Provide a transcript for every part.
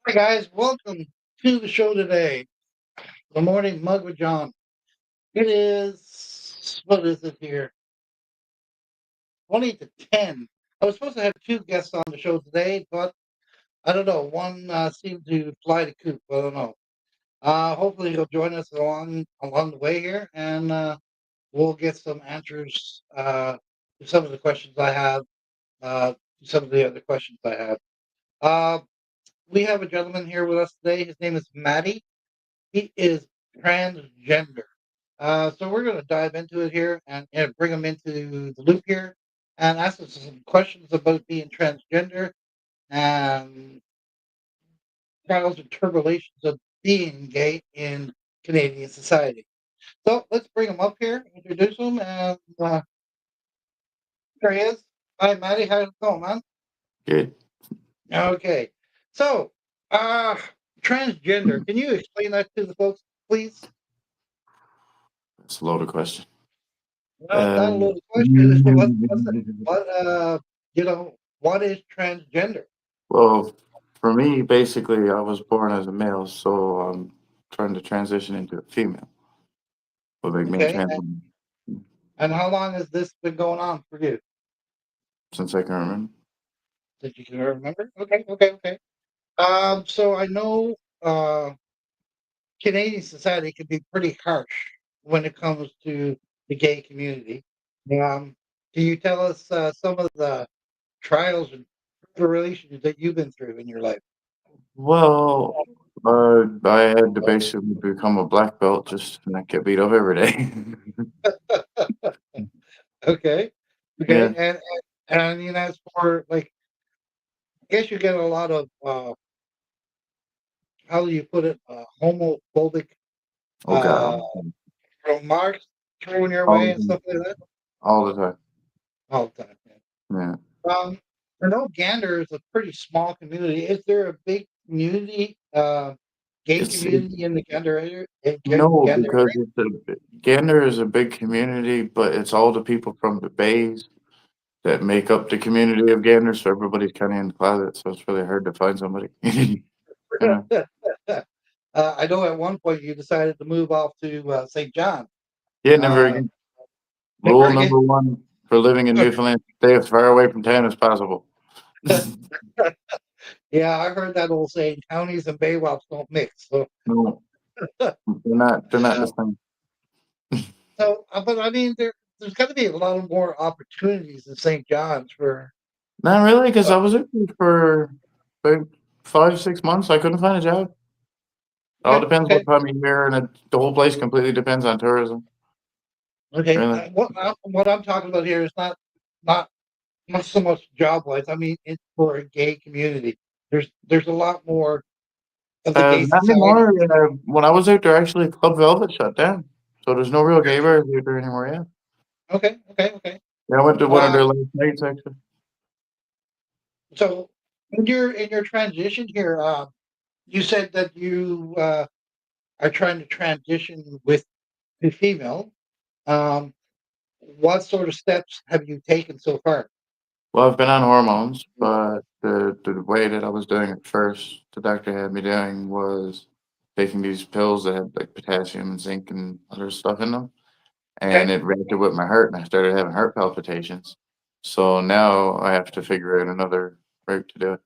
Hi guys, welcome to the show today. The morning mug with John. It is what is it here? 20 to 10. I was supposed to have two guests on the show today, but I don't know. One seemed to fly the coop. I don't know. Hopefully he'll join us along the way here, and we'll get some answers to some of the questions I have. To some of the other questions I have. Uh, we have a gentleman here with us today. His name is Matty. He is transgender. So we're going to dive into it here and bring him into the loop here and ask him some questions about being transgender and trials and tribulations of being gay in Canadian society. So let's bring him up here, introduce him, and there he is. Hi, Maddie. How's it going, man? Good. Okay. So, uh, transgender. Can you explain that to the folks, please? That's a loaded question. No, not a Um, loaded question. What, what is transgender? well, for me, basically, I was born as a male, so I'm trying to transition into a female. What make me a Okay. trans And, woman and how long has this been going on for you? since I can remember. That you can remember? Okay, okay, okay. So I know Canadian society can be pretty harsh when it comes to the gay community. Um, can you tell us some of the trials and tribulations that you've been through in your life? Well, I had to basically become a black belt just to not get beat up every day. Okay, okay, Yeah. and as for like, I guess you get a lot of how do you put it, homophobic Oh uh, God. remarks thrown your All way the and stuff time. like that All the time. all the time. Yeah. Yeah. I know Gander is a pretty small community. Is there a big community, gay It's community in the Gander area? no, Gander because it's Gander is a big community, but it's all the people from the bays that make up the community of Gander, so everybody's kinda in the closet, so it's really hard to find somebody. You know? area? I know at one point you decided to move off to St. John. Yeah, never Uh, again. never Rule again. number 1 for living in Newfoundland, stay as far away from town as possible. Yeah, I heard that old saying, counties and Baywalks don't mix. So, No, they're not the same. but I mean, there's got to be a lot of more opportunities in St. John's for. Not really, because Uh, I was there for about 5, 6 months, I couldn't find a job. It all okay, depends okay, what time of year, and the whole place completely depends on tourism, okay. really. What I'm talking about here is not not so much job wise. I mean, it's for a gay community. There's a lot more of the gay Not society. anymore, when I was out there, actually, Club Velvet shut down, so there's no real gay bars out there anymore, yeah. Okay, okay, okay. Yeah, I went to one of Uh, their last nights, actually. so in your transition here, you said that you are trying to transition with to female. Um, what sort of steps have you taken so far? Well, I've been on hormones, but the way that I was doing it first, the doctor had me doing was taking these pills that had like potassium and zinc and other stuff in them, Okay, and it reacted with my heart, and I started having heart palpitations. So now I have to figure out another route to do it.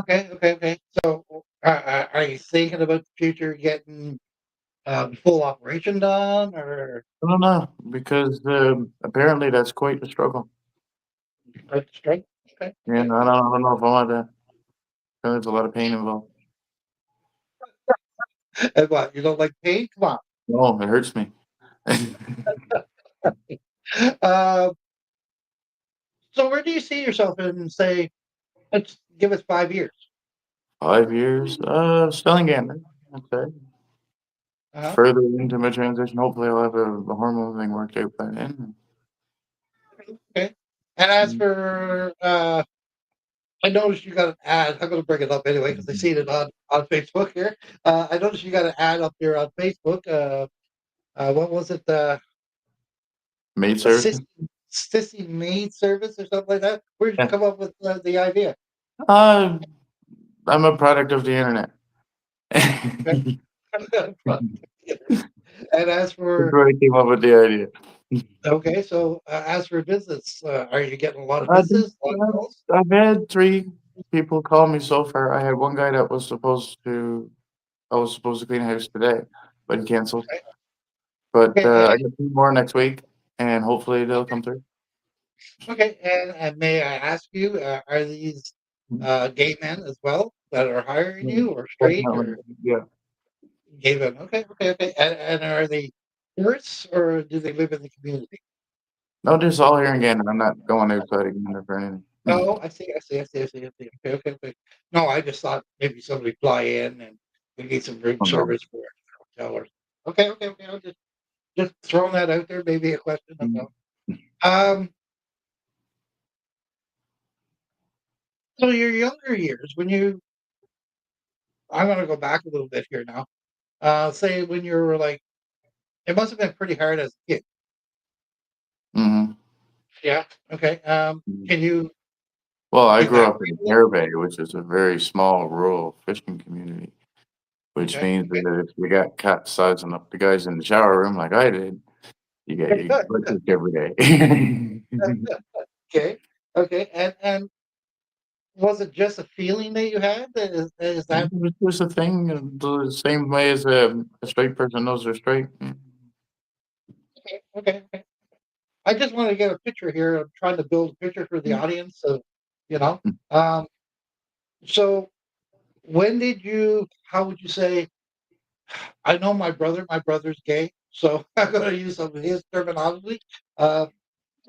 okay, okay, okay. So, are you thinking about the future getting full operation done, or I don't know because apparently that's quite the struggle. straight? Okay, Yeah, okay, I okay. don't know if I want that. There's a lot of pain involved. And what, you don't like pain? Come No, it hurts me. on. Uh, so, where do you see yourself in, say, let's give us 5 years? 5 years, still in gambling. I'd say. Uh-huh. Further into my transition, hopefully I'll have a hormone thing worked out by then. Okay. And as Mm. for, I noticed you got an ad. I'm going to bring it up anyway because I seen it on Facebook here. I noticed you got an ad up there on Facebook. What was it? Maid A service? sissy maid service or something like that. Where did you Yeah. come up with the idea? Uh, I'm a product of the internet. And as That's for where I came up with the idea. okay, so as for business, are you getting a lot of I think business, a lot of calls? I've had 3 people call me so far. I had one guy that I was supposed to clean a house today, but he canceled. Okay, But, okay, I got 2 more next week, and hopefully they'll come through. okay. And may I ask you, are these Mhm. gay men as well that are hiring Mm, you, or straight, or definitely, yeah. gay men? Okay, okay, okay. And are they tourists or do they live in the community? No, just all here in Gander. I'm not going outside of Gander for anything. Oh, I see, I see, I see, I see, I see. Okay, okay, okay. No, I just thought maybe somebody fly in and we need some room Oh, no. service for a hotel or okay, okay, okay. I'm just throwing that out there. Maybe a question. I don't Mhm. know. Um, so your younger years, when you, I'm gonna go back a little bit here now. Say when you were like, it must have been pretty hard as a kid. Mhm. Yeah. Okay. Mhm. Can you Well, I give grew that up in Bear Bay, which is a very small rural fishing community, which okay, means that if you got caught sizing up the guys in the shower room like I did, you okay. get butt kicked every day. Okay. Okay. And was it just a feeling that you had? Is that It was just a thing, the same way as a straight person knows they're straight. okay? Okay. Okay. I just want to get a picture here. I'm trying to build a picture for the Mm. audience. So, you know, um, so when did you, how would you say, I know my brother's gay. So I'm going to use some of his terminology. Uh,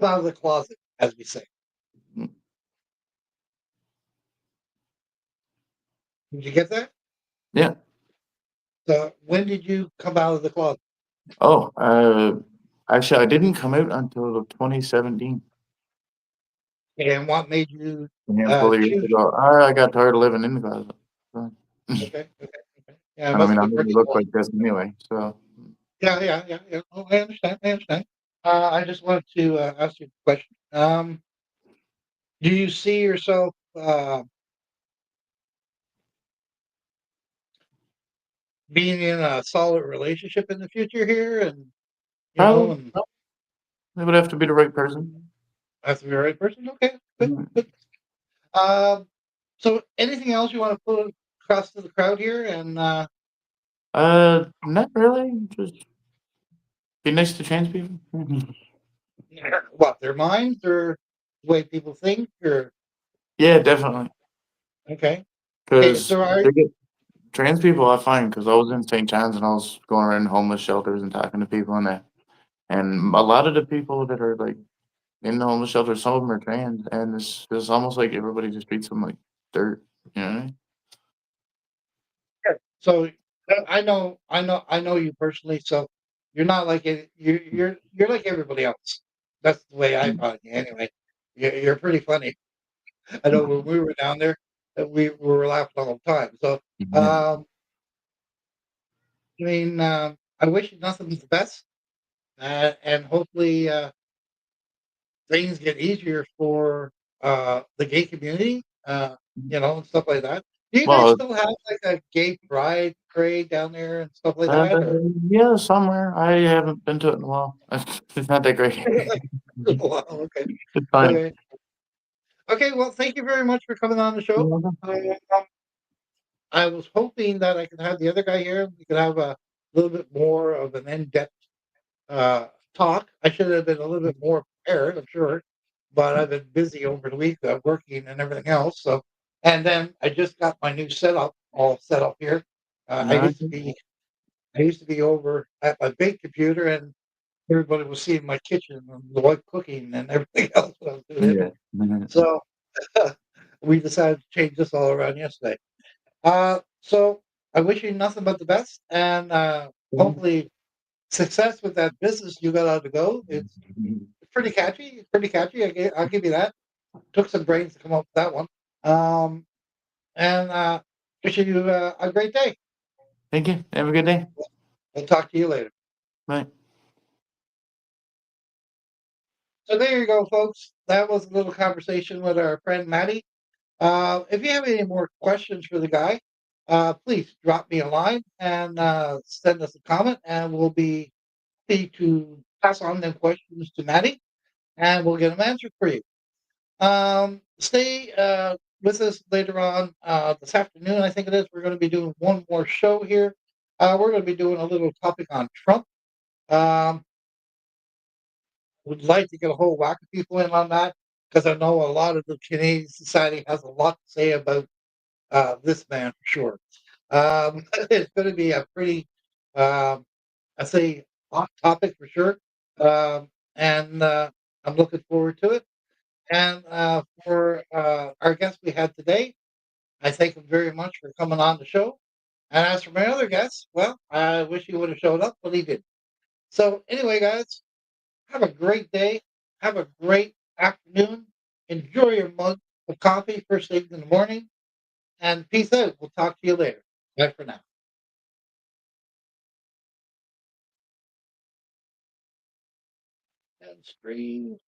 out of the closet, as we say. Mm. Did you get that? Yeah. So when did you come out of the closet? Oh, actually, I didn't come out until 2017, And what made you a handful of years choose? ago. I got tired of living in the closet. So Okay, okay, okay. Yeah, it and I must mean, I be already pretty look cool. like this anyway, so Yeah, yeah, yeah, yeah. Oh, I understand. I understand. I just wanted to ask you a question. Do you see yourself being in a solid relationship in the future here, and you know, probably and it would have to be the right person. have to be the right person? Okay, good, Mhm. good. Um, so anything else you want to put across to the crowd here? And Not really, just be nice to trans people. what their minds or the way people think, or Yeah, definitely. okay, okay. Because So are they get trans people I find because I was in St. John's and I was going around homeless shelters and talking to people in there, and a lot of the people that are, like, in the homeless shelters, some of them are trans, and it's almost like everybody just treats them like dirt, you know what I mean? Sure. So I know you personally. So you're not like you're like everybody else. That's the way I Mm, find you. Anyway, you're pretty funny. I know when we were down there, we were laughing all the time. So yeah. um, I mean, I wish you nothing but the best, and hopefully things get easier for the gay community. You know, and stuff like that. Do you guys Well, still have like a gay pride parade down there and stuff like uh, that, or? yeah, somewhere. I haven't been to it in a while. It's not that great. Wow, okay. It's fine. Okay. Okay, well, thank you very much for coming on the show. Um, I was hoping that I could have the other guy here. We could have a little bit more of an in-depth uh, talk. I should have been a little bit more prepared, I'm sure, but I've been busy over the week working and everything else. So, and then I just got my new setup all set up here. Uh, I No, used to be I used to be over at my big computer, and everybody was seeing my kitchen and the wife cooking and everything else that I was doing. yeah. So we decided to change this all around yesterday. So I wish you nothing but the best, and hopefully success with that business you got on the go. It's pretty catchy. It's pretty catchy. I'll give you that. Took some brains to come up with that one. Um, and wishing you a great day. Thank you. Have a good day. We'll talk to you later. Bye. So there you go, folks. That was a little conversation with our friend Maddie. If you have any more questions for the guy, please drop me a line and send us a comment, and we'll be happy to pass on them questions to Maddie, and we'll get them answered for you. Stay with us later on this afternoon. I think it is. We're going to be doing one more show here. We're going to be doing a little topic on Trump. Um, would like to get a whole whack of people in on that because I know a lot of the Canadian society has a lot to say about this man for sure. It's going to be a pretty, I say, hot topic for sure, and I'm looking forward to it. And for our guest we had today, I thank him very much for coming on the show. And as for my other guests, well, I wish he would have showed up, but he didn't. So anyway, guys, have a great day. Have a great afternoon. Enjoy your mug of coffee first thing in the morning. And peace out. We'll talk to you later. Bye for now. And stream.